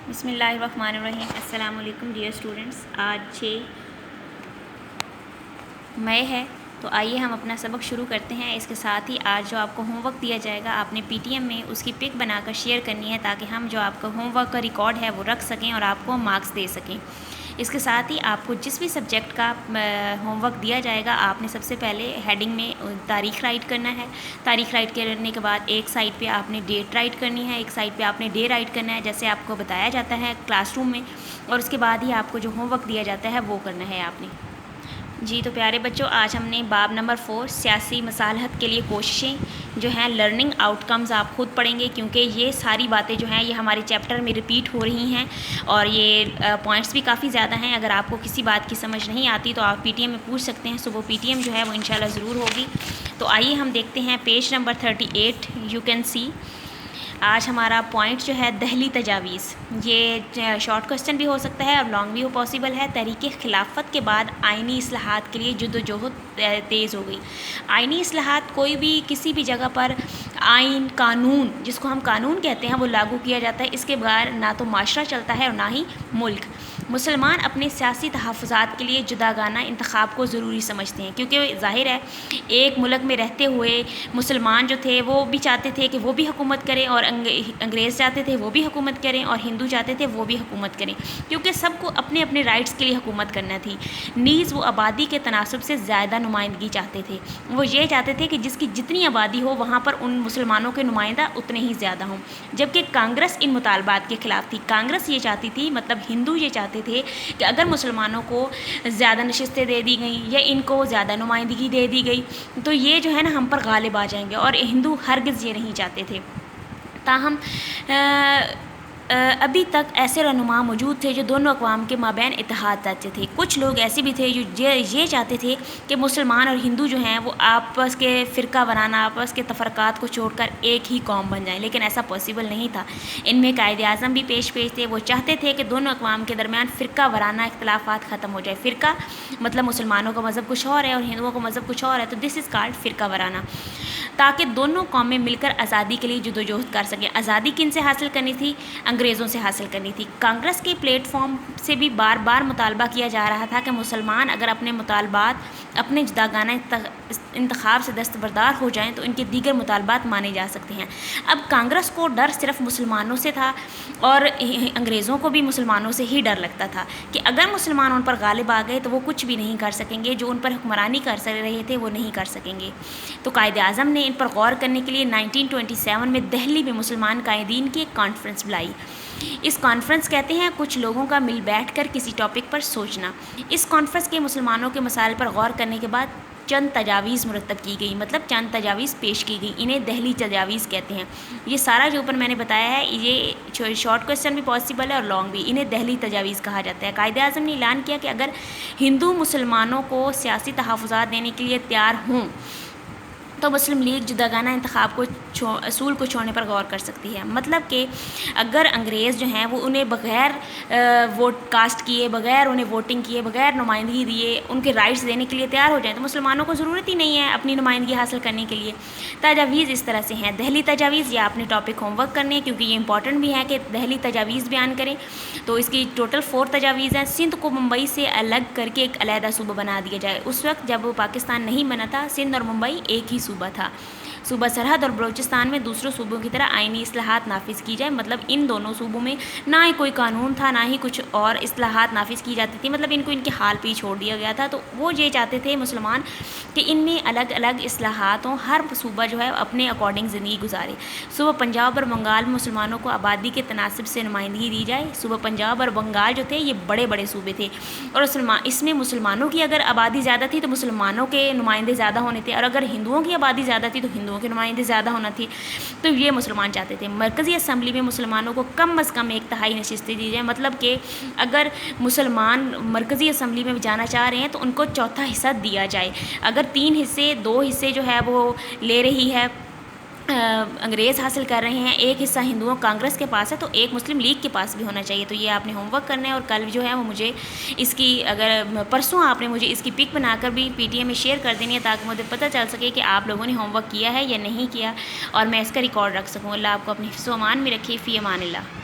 بسم اللہ الرحمن الرحیم۔ السلام علیکم ڈیئر اسٹوڈنٹس، آج 6 مئی ہے، تو آئیے ہم اپنا سبق شروع کرتے ہیں۔ اس کے ساتھ ہی آج جو آپ کو ہوم ورک دیا جائے گا، آپ نے پی ٹی ایم میں اس کی پک بنا کر شیئر کرنی ہے تاکہ ہم جو آپ کا ہوم ورک کا ریکارڈ ہے وہ رکھ سکیں اور آپ کو مارکس دے سکیں۔ اس کے ساتھ ہی آپ کو جس بھی سبجیکٹ کا ہوم ورک دیا جائے گا، آپ نے سب سے پہلے ہیڈنگ میں تاریخ رائٹ کرنا ہے۔ تاریخ رائٹ کرنے کے بعد ایک سائڈ پہ آپ نے ڈیٹ رائٹ کرنی ہے، ایک سائڈ پہ آپ نے ڈے رائٹ کرنا ہے جیسے آپ کو بتایا جاتا ہے کلاس روم میں، اور اس کے بعد ہی آپ کو جو ہوم ورک دیا جاتا ہے وہ کرنا ہے آپ نے۔ جی تو پیارے بچوں، آج ہم نے باب نمبر 4 سیاسی مصالحت کے لیے کوششیں جو ہیں لرننگ آؤٹ کمز آپ خود پڑھیں گے، کیونکہ یہ ساری باتیں جو ہیں یہ ہمارے چیپٹر میں ریپیٹ ہو رہی ہیں اور یہ پوائنٹس بھی کافی زیادہ ہیں۔ اگر آپ کو کسی بات کی سمجھ نہیں آتی تو آپ پی ٹی ایم میں پوچھ سکتے ہیں، صبح پی ٹی ایم جو ہے وہ انشاءاللہ ضرور ہوگی۔ تو آئیے ہم دیکھتے ہیں page number 38، you can see. آج ہمارا پوائنٹ جو ہے دہلی تجاویز، یہ شارٹ کوسچن بھی ہو سکتا ہے اور لانگ بھی پاسبل ہے۔ تحریک خلافت کے بعد آئینی اصلاحات کے لیے جدوجہد تیز ہو گئی۔ آئینی اصلاحات کوئی بھی کسی بھی جگہ پر آئین، قانون، جس کو ہم قانون کہتے ہیں، وہ لاگو کیا جاتا ہے۔ اس کے بغیر نہ تو معاشرہ چلتا ہے اور نہ ہی ملک۔ مسلمان اپنے سیاسی تحفظات کے لیے جداگانہ انتخاب کو ضروری سمجھتے ہیں، کیونکہ ظاہر ہے ایک ملک میں رہتے ہوئے مسلمان جو تھے وہ بھی چاہتے تھے کہ وہ بھی حکومت کریں، اور انگریز چاہتے تھے وہ بھی حکومت کریں، اور ہندو چاہتے تھے وہ بھی حکومت کریں، کیونکہ سب کو اپنے اپنے رائٹس کے لیے حکومت کرنا تھی۔ نیز وہ آبادی کے تناسب سے زیادہ نمائندگی چاہتے تھے۔ وہ یہ چاہتے تھے کہ جس کی جتنی آبادی ہو وہاں پر ان مسلمانوں کے نمائندہ اتنے ہی زیادہ ہوں، جبکہ کانگریس ان مطالبات کے خلاف تھی۔ کانگریس یہ چاہتی تھی، مطلب ہندو یہ چاہتے تھے کہ اگر مسلمانوں کو زیادہ نشستیں دے دی گئیں یا ان کو زیادہ نمائندگی دے دی گئی تو یہ جو ہے نا ہم پر غالب آ جائیں گے، اور ہندو ہرگز یہ نہیں چاہتے تھے۔ تاہم ابھی تک ایسے رہنما موجود تھے جو دونوں اقوام کے مابین اتحاد چاہتے تھے۔ کچھ لوگ ایسے بھی تھے جو یہ چاہتے تھے کہ مسلمان اور ہندو جو ہیں وہ آپس کے فرقہ بنانا، آپس کے تفرقات کو چھوڑ کر ایک ہی قوم بن جائیں، لیکن ایسا پاسبل نہیں تھا۔ ان میں قائد اعظم بھی پیش تھے۔ وہ چاہتے تھے کہ دونوں اقوام کے درمیان فرقہ وارانہ اختلافات ختم ہو جائے۔ فرقہ مطلب مسلمانوں کا مذہب کچھ اور ہے اور ہندوؤں کا مذہب کچھ اور ہے، تو دس از کالڈ فرقہ وارانہ، تاکہ دونوں قومیں مل کر آزادی کے لیے جدوجہد کر سکیں۔ آزادی کن سے حاصل کرنی تھی؟ انگریزوں سے حاصل کرنی تھی۔ کانگریس کے پلیٹ فارم سے بھی بار بار مطالبہ کیا جا رہا تھا کہ مسلمان اگر اپنے مطالبات اپنے جداگانہ انتخاب سے دستبردار ہو جائیں تو ان کے دیگر مطالبات مانے جا سکتے ہیں۔ اب کانگریس کو ڈر صرف مسلمانوں سے تھا اور انگریزوں کو بھی مسلمانوں سے ہی ڈر لگتا تھا کہ اگر مسلمان ان پر غالب آ گئے تو وہ کچھ بھی نہیں کر سکیں گے، جو ان پر حکمرانی کر رہے تھے وہ نہیں کر سکیں گے۔ تو قائد اعظم نے ان پر غور کرنے کے لیے 1927 میں دہلی میں مسلمان قائدین کی ایک کانفرنس بلائی۔ اس کانفرنس کہتے ہیں کچھ لوگوں کا مل بیٹھ کر کسی ٹاپک پر سوچنا۔ اس کانفرنس کے مسلمانوں کے مسائل پر غور کرنے کے بعد چند تجاویز مرتب کی گئی، مطلب چند تجاویز پیش کی گئی۔ انہیں دہلی تجاویز کہتے ہیں۔ یہ سارا جو اوپر میں نے بتایا ہے یہ شارٹ کوسچن بھی پاسبل ہے اور لانگ بھی۔ انہیں دہلی تجاویز کہا جاتا ہے۔ قائد اعظم نے اعلان کیا کہ اگر ہندو مسلمانوں کو سیاسی تحفظات دینے کے لیے تیار ہوں تو مسلم لیگ جداگانہ انتخاب کو اصول کو چھوڑنے پر غور کر سکتی ہے۔ مطلب کہ اگر انگریز جو ہیں وہ انہیں بغیر ووٹ کاسٹ کیے، بغیر انہیں ووٹنگ کیے، بغیر نمائندگی دیے ان کے رائٹس دینے کے لیے تیار ہو جائیں تو مسلمانوں کو ضرورت ہی نہیں ہے اپنی نمائندگی حاصل کرنے کے لیے۔ تجاویز اس طرح سے ہیں۔ دہلی تجاویز، یہ آپ نے ٹاپک ہوم ورک کرنے ہیں کیونکہ یہ امپورٹنٹ بھی ہے کہ دہلی تجاویز بیان کریں۔ تو اس کی ٹوٹل 4 تجاویز ہیں۔ سندھ کو ممبئی سے الگ کر کے ایک علیحدہ صوبہ بنا دیا جائے۔ اس وقت جب پاکستان نہیں بنا تھا، سندھ اور ممبئی ایک ہی صوبہ تھا۔ صوبہ سرحد اور بلوچستان میں دوسروں صوبوں کی طرح آئینی اصلاحات نافذ کی جائے، مطلب ان دونوں صوبوں میں نہ ہی کوئی قانون تھا نہ ہی کچھ اور اصلاحات نافذ کی جاتی تھی، مطلب ان کو ان کے حال پہ ہی چھوڑ دیا گیا تھا۔ تو وہ یہ چاہتے تھے مسلمان کہ ان میں الگ الگ اصلاحات ہوں، ہر صوبہ جو ہے اپنے اکارڈنگ زندگی گزارے۔ صوبہ پنجاب اور بنگال میں مسلمانوں کو آبادی کے تناسب سے نمائندگی دی جائے۔ صوبہ پنجاب اور بنگال جو تھے یہ بڑے بڑے صوبے تھے اور اس میں مسلمانوں کی اگر آبادی زیادہ تھی تو مسلمانوں کے نمائندے زیادہ ہونے تھے، اور اگر ہندوؤں کی آبادی زیادہ تھی تو ہندوؤں کے نمائندے زیادہ ہونا تھی۔ تو یہ مسلمان چاہتے تھے۔ مرکزی اسمبلی میں مسلمانوں کو کم از کم 1/3 نشستیں دی جائیں، مطلب کہ اگر مسلمان مرکزی اسمبلی میں جانا چاہ رہے ہیں تو ان کو 1/4 حصہ دیا جائے۔ اگر 3 حصے 2 حصے جو ہے وہ لے رہی ہے انگریز حاصل کر رہے ہیں، 1 حصہ ہندوؤں کانگریس کے پاس ہے تو 1 مسلم لیگ کے پاس بھی ہونا چاہیے۔ تو یہ آپ نے ہوم ورک کرنا ہے اور کل جو ہے وہ مجھے اس کی اگر پرسوں آپ نے مجھے اس کی پک بنا کر بھی پی ٹی ایم میں شیئر کر دینی ہے تاکہ مجھے پتہ چل سکے کہ آپ لوگوں نے ہوم ورک کیا ہے یا نہیں کیا اور میں اس کا ریکارڈ رکھ سکوں۔ اللہ آپ کو اپنی حفظ و امان میں رکھے۔ فی امان اللہ۔